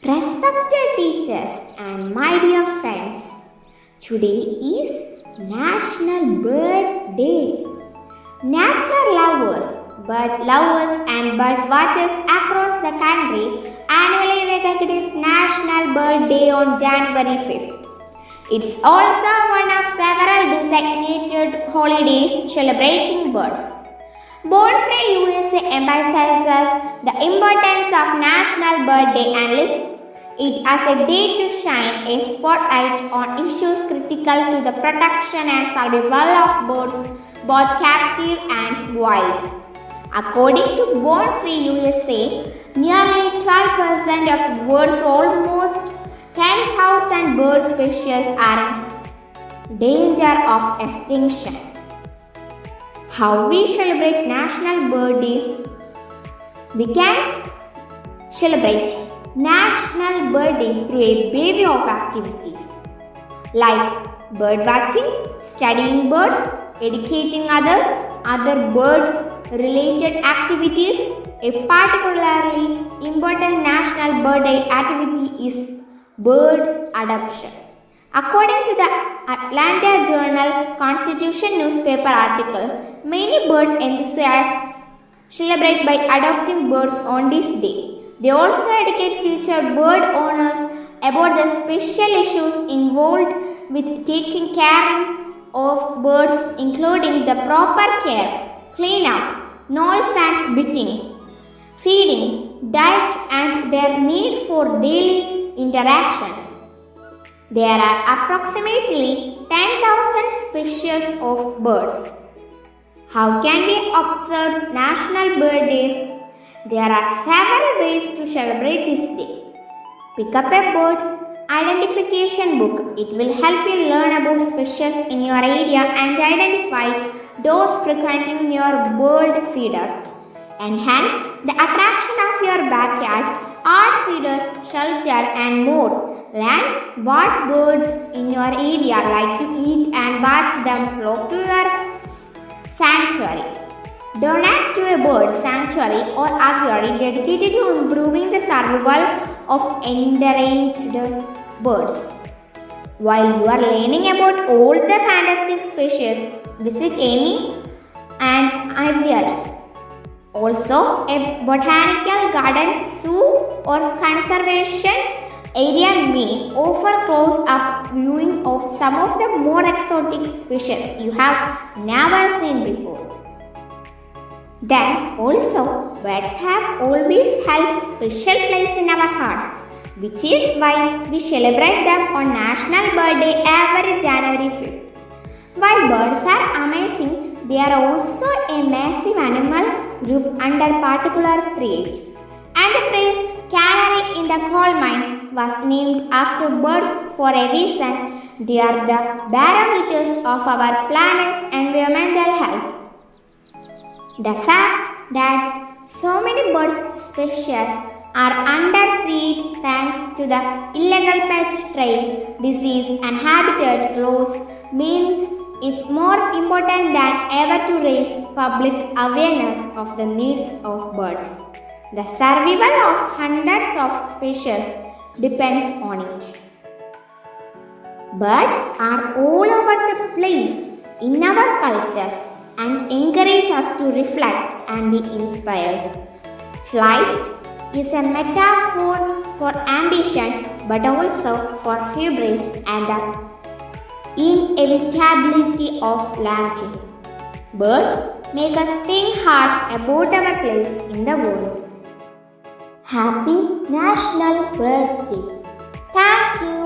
Respected teachers and my dear friends, today is National Bird Day. Nature lovers, bird lovers and bird watchers across the country annually recognize National Bird Day on January 5th. It's also one of several designated holidays celebrating birds. Born Free USA emphasizes the importance of National Bird Day and lists it as a day to shine a spotlight on issues critical to the protection and survival of birds, both captive and wild. According to Born Free USA, nearly 12% of the world's almost 10,000 bird species are in danger of extinction. How we celebrate National Bird Day? We can celebrate National Bird Day through a variety of activities like bird watching, studying birds, educating others, other bird related activities. A particularly important National Bird Day activity is bird adoption. According to the Atlanta Journal-Constitution newspaper article, many bird enthusiasts celebrate by adopting birds on this day. They also educate future bird owners about the special issues involved with taking care of birds, including the proper care, cleanup, noise and bitting, feeding, diet, and their need for daily interaction. There are approximately 10,000 species of birds. How can we observe National Bird Day? There are several ways to celebrate this day. Pick up a bird identification book. It will help you learn about species in your area and identify those frequenting your bird feeders. Enhance the attraction of your backyard, art feeders, shelter and more. Learn what birds in your area like to eat and watch them flock to your sanctuary. Donate to a bird sanctuary or aviary dedicated to improving the survival of endangered birds. While you are learning about all the fantastic species, visit any an aviary. Also, a botanical garden, zoo or conservation area may offer close-up viewing of some of the more exotic species you have never seen before. Then also, birds have always held special place in our hearts, which is why we celebrate them on National Bird Day every January 5th. While birds are amazing, they are also a massive animal group under particular threat. And the phrase canary in the coal mine was named after birds for a reason. They are the barometers of our planet's environmental health. The fact that so many bird species are under threat thanks to the illegal pet trade, disease and habitat loss means it's more important than ever to raise public awareness of the needs of birds. The survival of hundreds of species depends on it. Birds are all over the place in our culture and encourage us to reflect and be inspired. Flight is a metaphor for ambition but also for hubris and the inevitability of landing. Birds make us think hard about our place in the world. Happy National Bird Day! Thank you.